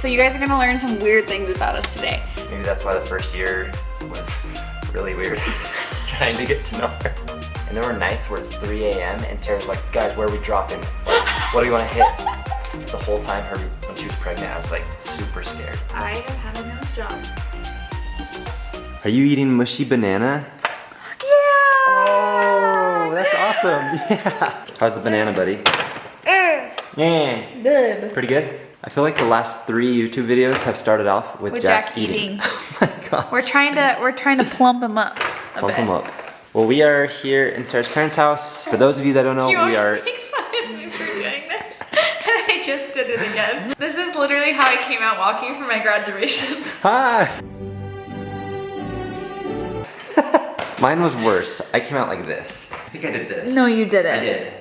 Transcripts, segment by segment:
So you guys are gonna learn some weird things about us today. Maybe that's why the first year was really weird, trying to get to know her. And there were nights where it's 3 a.m. and Sarah's like, guys, where are we dropping? Like, what do you want to hit? The whole time when she was pregnant, I was like super scared. I have had a nose job. Are you eating mushy banana? Yeah! Oh, that's awesome. Yeah. How's the banana, buddy? Yeah. Good. Pretty good? I feel like the last 3 YouTube videos have started off with Jack eating. Oh my god. We're trying to plump him up a bit. Him up. Well, we are here in Sarah's parents' house. For those of you that don't know, we are... You always make fun of me for doing this. And I just did it again. This is literally how I came out walking for my graduation. Hi! Mine was worse. I came out like this. I think I did this. No, you didn't. I did.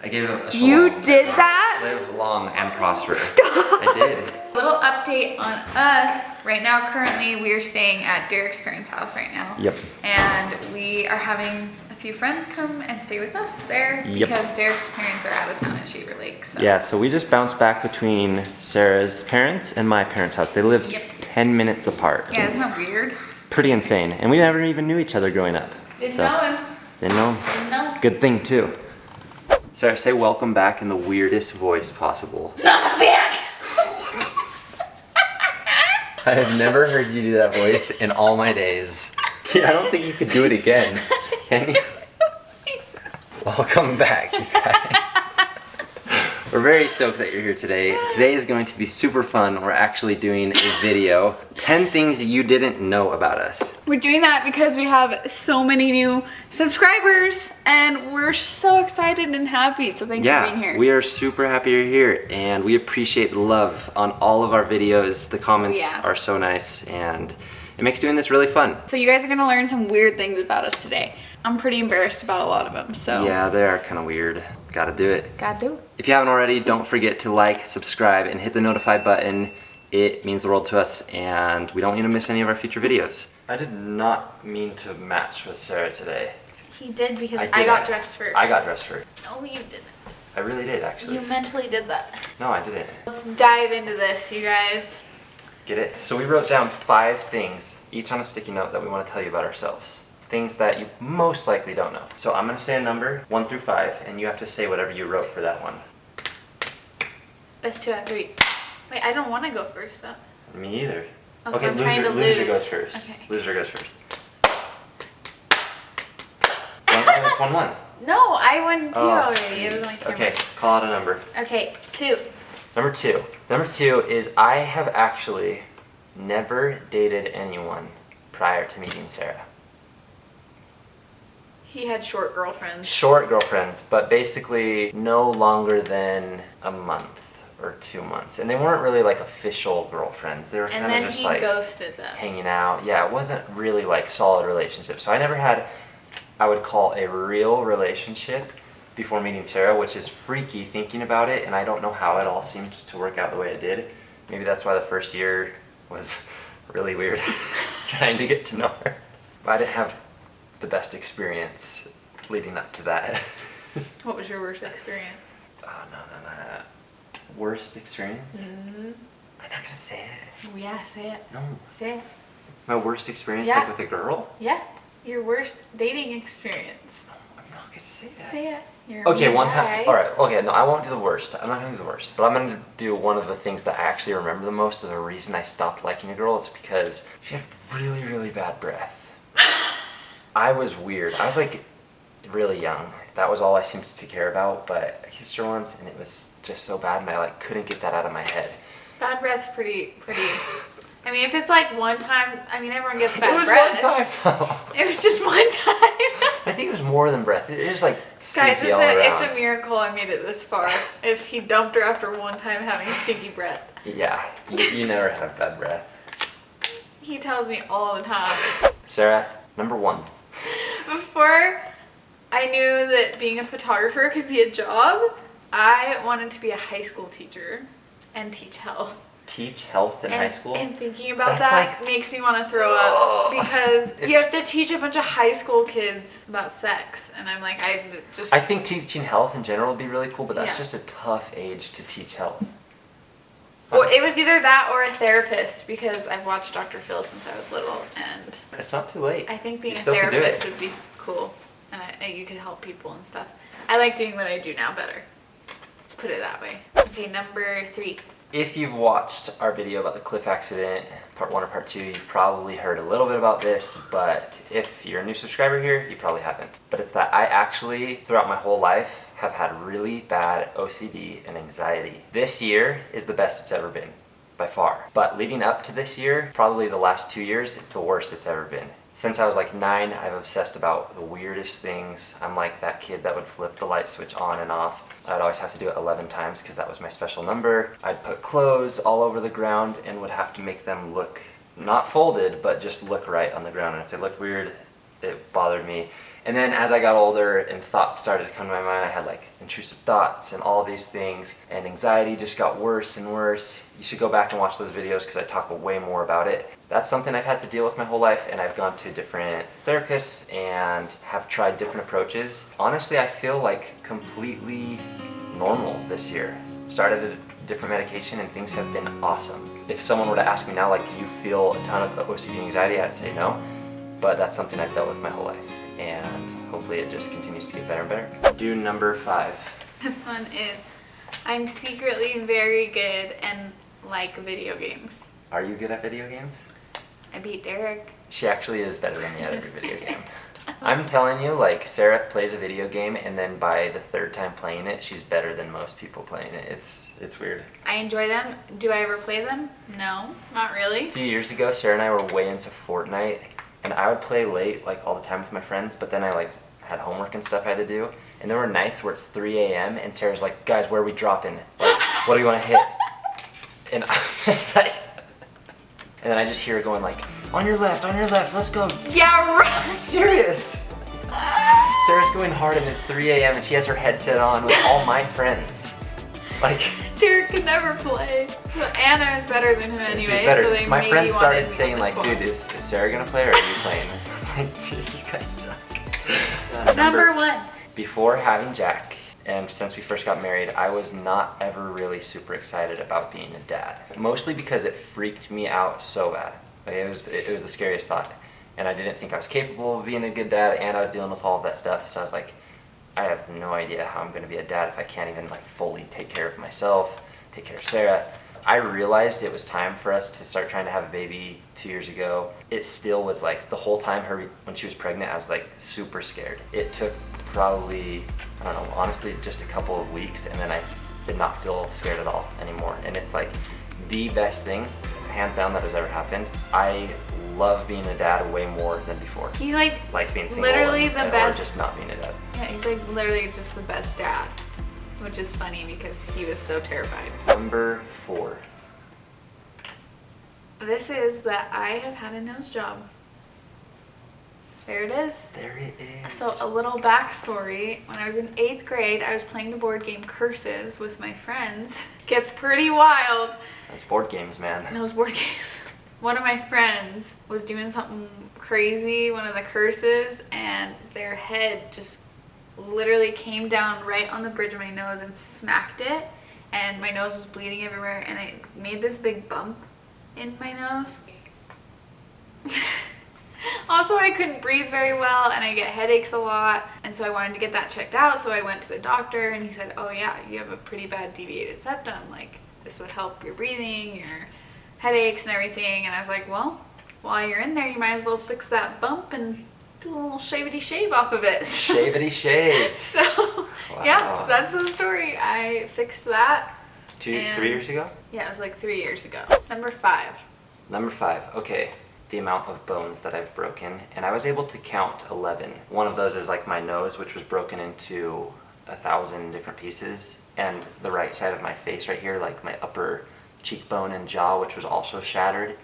I gave it a shot. You did that? Live long and prosper. Stop. I did. Little update on us. Right now, currently, we are staying at Derik's parents' house right now. Yep. And we are having a few friends come and stay with us there because Derik's parents are out of town at Shaver Lake. So. Yeah, so we just bounced back between Sarah's parents and my parents' house. They live 10 minutes apart. Yeah, isn't that weird? Pretty insane. And we never even knew each other growing up. Didn't know him. Didn't know him. Didn't know. Good thing too. Sarah, say welcome back in the weirdest voice possible. Not back! I have never heard you do that voice in all my days. Yeah, I don't think you could do it again, can you? Welcome back, you guys. We're very stoked that you're here today. Today is going to be super fun. We're actually doing a video. 10 things you didn't know about us. We're doing that because we have so many new subscribers and we're so excited and happy. So thanks for being here. We are super happy you're here and we appreciate the love on all of our videos. The comments are so nice and it makes doing this really fun. So you guys are gonna learn some weird things about us today. I'm pretty embarrassed about a lot of them, so. Yeah, they are kind of weird. Gotta do it. Gotta do it. If you haven't already, don't forget to like, subscribe, and hit the notify button. It means the world to us, and we don't want you to miss any of our future videos. I did not mean to match with Sarah today. He did because I got dressed first. I got dressed first. No, you didn't. I really did, actually. You mentally did that. No, I didn't. Let's dive into this, you guys. Get it? So we wrote down 5 things, each on a sticky note, that we want to tell you about ourselves. Things that you most likely don't know. So I'm gonna say a number, 1 through 5, and you have to say whatever you wrote for that one. Best 2 out of 3. Wait, I don't want to go first though. Me either. Oh, so I'm trying to loser lose. goes first. Okay. Loser goes first. It's 1-1. No, I won 2 already. It was on camera. Okay, call out a number. Okay, 2. Number 2. Number 2 is I have actually never dated anyone prior to meeting Sarah. He had short girlfriends. Short girlfriends, but basically no longer than a month or 2 months. And they weren't really like official girlfriends. They were kind of just like ghosted them. Hanging out. Yeah, it wasn't really like solid relationships. So I never had, I would call a real relationship before meeting Sarah, which is freaky thinking about it. And I don't know how it all seemed to work out the way it did. Maybe that's why the first year was really weird, trying to get to know her. I didn't have the best experience leading up to that. What was your worst experience? Oh, no. Worst experience? Mm-hmm. I'm not gonna say it. Oh, yeah, say it. No. Say it. My worst experience, like with a girl? Yeah. Your worst dating experience. No, I'm not gonna say that. Say it. You're Okay, one time. All right. Okay, no, I won't do the worst. I'm not gonna do the worst. But I'm gonna do one of the things that I actually remember the most. And the reason I stopped liking a girl is because she had really, really bad breath. I was weird. I was like really young. That was all I seemed to care about. But I kissed her once, and it was just so bad, and I like couldn't get that out of my head. Bad breath's pretty. I mean, if it's like one time, I mean, everyone gets bad breath. It was one time, though. It was just one time. I think it was more than breath. It was like guys, stinky all around. it's a miracle I made it this far. If he dumped her after one time having stinky breath. Yeah, you never have bad breath. He tells me all the time. Sarah, number 1. Before I knew that being a photographer could be a job, I wanted to be a high school teacher and teach health. Teach health in high school? And thinking about that makes me want to throw up because you have to teach a bunch of high school kids about sex, and I'm like, I think teaching health in general would be really cool, but that's just a tough age to teach health. Well, it was either that or a therapist because I've watched Dr. Phil since I was little, and It's not too late. I think being You a still can do therapist it. would be cool, and you could help people and stuff. I like doing what I do now better. Let's put it that way. Okay, number 3. If you've watched our video about the cliff accident, part 1 or part 2, you've probably heard a little bit about this, but if you're a new subscriber here, you probably haven't. But it's that I actually, throughout my whole life, have had really bad OCD and anxiety. This year is the best it's ever been, by far. But leading up to this year, probably the last 2 years, it's the worst it's ever been. Since I was like 9, I've obsessed about the weirdest things. I'm like that kid that would flip the light switch on and off. I'd always have to do it 11 times because that was my special number. I'd put clothes all over the ground and would have to make them look, not folded, but just look right on the ground. And if they looked weird, it bothered me. And then as I got older and thoughts started to come to my mind, I had like intrusive thoughts and all these things, and anxiety just got worse and worse. You should go back and watch those videos because I talk way more about it. That's something I've had to deal with my whole life, and I've gone to different therapists and have tried different approaches. Honestly, I feel like completely normal this year. Started a different medication and things have been awesome. If someone were to ask me now, like, do you feel a ton of OCD and anxiety? I'd say no, but that's something I've dealt with my whole life. And hopefully it just continues to get better and better. Do number 5. This one is, I'm secretly very good and like video games. Are you good at video games? I beat Derik. She actually is better than me at every video game. I'm telling you, like, Sarah plays a video game and then by the 3rd time playing it, she's better than most people playing it. It's weird. I enjoy them. Do I ever play them? No, not really. A few years ago, Sarah and I were way into Fortnite, and I would play late, like, all the time with my friends, but then I, like, had homework and stuff I had to do, and there were nights where it's 3 a.m. and Sarah's like, guys, where are we dropping? Like, what do you want to hit? And I'm just like, and then I just hear her going like, on your left, let's go. Yeah, right. I'm serious. Sarah's going hard and it's 3 a.m. and she has her headset on with all my friends. Like, Derik could never play. And I was better than him she's anyway, better. so they My maybe friends wanted started me saying on the like, squad. dude, is Sarah gonna play or are you playing? Like, dude, you guys suck. Number 1. Before having Jack, and since we first got married, I was not ever really super excited about being a dad. Mostly because it freaked me out so bad. Like, it was the scariest thought. And I didn't think I was capable of being a good dad, and I was dealing with all of that stuff. So I was like, I have no idea how I'm gonna be a dad if I can't even like fully take care of myself, take care of Sarah. I realized it was time for us to start trying to have a baby 2 years ago. It still was like the whole time when she was pregnant, I was like super scared. It took probably, I don't know, honestly just a couple of weeks, and then I did not feel scared at all anymore. And it's like the best thing, hands down, that has ever happened. I love being a dad way more than before. He's like Being single literally and, the or best. just not being a dad. Yeah, he's like literally just the best dad, which is funny because he was so terrified. Number 4. This is that I have had a nose job. There it is. There it is. So a little backstory, when I was in 8th grade, I was playing the board game Curses with my friends. Gets pretty wild. Those board games, man. Those board games. One of my friends was doing something crazy, one of the curses, and their head just literally came down right on the bridge of my nose and smacked it, and my nose was bleeding everywhere, and it made this big bump in my nose. Also, I couldn't breathe very well and I get headaches a lot, and so I wanted to get that checked out. So I went to the doctor and he said, oh yeah, you have a pretty bad deviated septum, like this would help your breathing, your headaches and everything. And I was like, well, while you're in there, you might as well fix that bump and do a little shavity shave off of it. Shavity shave. So Wow. yeah, that's the story. I fixed that. 3 And- years ago? Yeah, it was like 3 years ago. Number 5. Number 5, okay. The amount of bones that I've broken, and I was able to count 11. One of those is like my nose, which was broken into 1,000 different pieces, and the right side of my face right here, like my upper cheekbone and jaw, which was also shattered.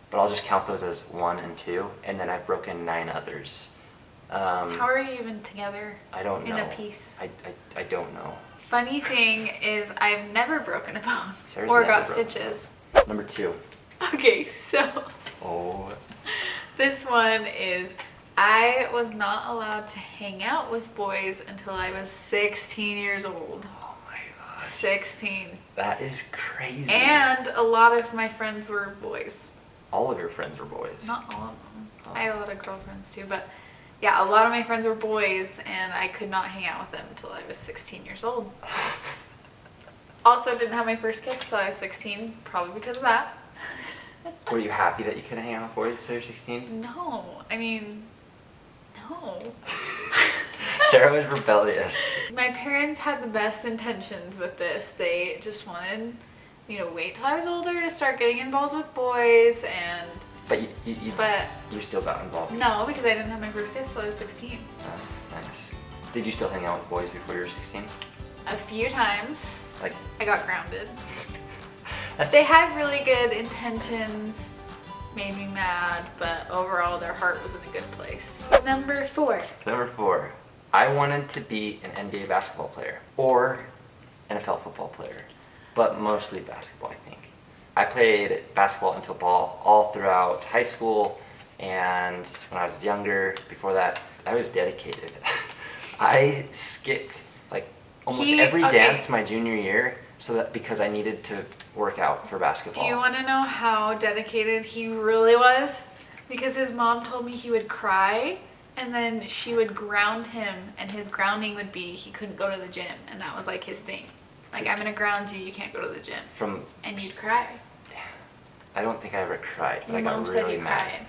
But I'll just count those as 1 and 2, and then I've broken 9 others. How are you even together? I don't know. In a piece? I don't know. Funny thing is, I've never broken a bone Sarah's or never got broken a stitches. Number 2. Okay, so Oh. this one is, I was not allowed to hang out with boys until I was 16 years old. Oh my gosh. 16. That is crazy. And a lot of my friends were boys. All of your friends were boys. Not all of them. Oh. I had a lot of girlfriends too, but yeah, a lot of my friends were boys, and I could not hang out with them until I was 16 years old. Also, didn't have my first kiss until I was 16, probably because of that. Were you happy that you couldn't hang out with boys until you're 16? No, I mean, no. Sarah was rebellious. My parents had the best intentions with this. They just wanted me to wait till I was older to start getting involved with boys, and But but you still got involved. no, because I didn't have my first kiss till I was 16. Oh, nice. Did you still hang out with boys before you were 16? A few times. Like, I got grounded. They had really good intentions, made me mad, but overall their heart was in a good place. Number 4. Number 4, I wanted to be an NBA basketball player or NFL football player, but mostly basketball, I think. I played basketball and football all throughout high school, and when I was younger, before that, I was dedicated. I skipped like almost every dance my junior year because I needed to work out for basketball. Do you want to know how dedicated he really was? Because his mom told me he would cry, and then she would ground him, and his grounding would be he couldn't go to the gym, and that was like his thing. Like, I'm gonna ground you, you can't go to the gym. And you'd cry. I don't think I ever cried, but Your I got mom really said you mad.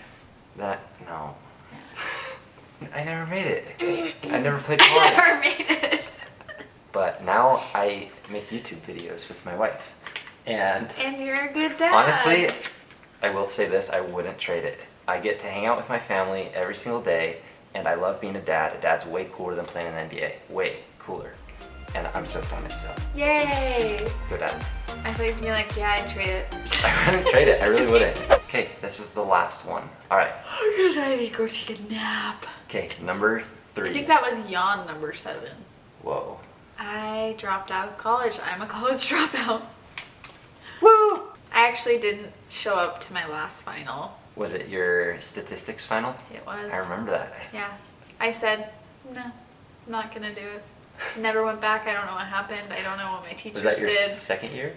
cried. No. Yeah. I never made it. I never played college. I never made it. But now I make YouTube videos with my wife. And you're a good dad. honestly, I will say this, I wouldn't trade it. I get to hang out with my family every single day, and I love being a dad. A dad's way cooler than playing in the NBA. Way cooler. And I'm stoked on it, so. Yay. Go dads. I thought you would be like, yeah, I'd trade it. I wouldn't trade it, I really wouldn't. Okay, this is the last one. All right. Because I need to go take a nap. Okay, number 3. I think that was yawn number 7. Whoa. I dropped out of college. I'm a college dropout. Woo! I actually didn't show up to my last final. Was it your statistics final? It was. I remember that. Yeah. I said, no, I'm not gonna do it. Never went back. I don't know what happened. I don't know what my teachers Was that your did. second year?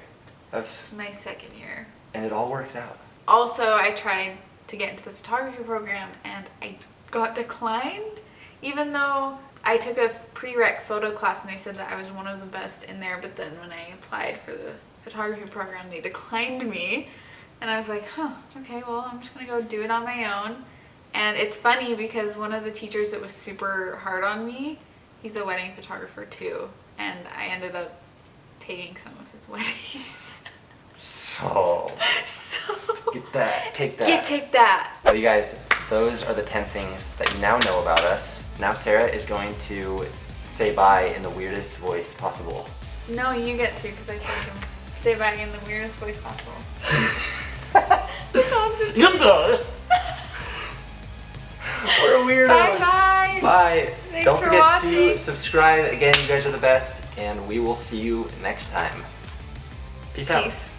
That's... My second year. And it all worked out. Also, I tried to get into the photography program, and I got declined, even though I took a prereq photo class and they said that I was one of the best in there, but then when I applied for the photography program, they declined me. And I was like, huh, okay, well, I'm just gonna go do it on my own. And it's funny because one of the teachers that was super hard on me, he's a wedding photographer too, and I ended up taking some of his weddings. So, get that, take that. Yeah, take that. Well, you guys, those are the 10 things that you now know about us. Now Sarah is going to say bye in the weirdest voice possible. No, you get to, because I told him. Say bye in the weirdest voice possible. We're weirdos. Bye-bye. Bye. Thanks Don't for forget watching. to subscribe. Again, you guys are the best, and we will see you next time. Peace out. Peace.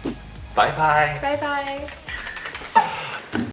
Bye-bye. Bye-bye.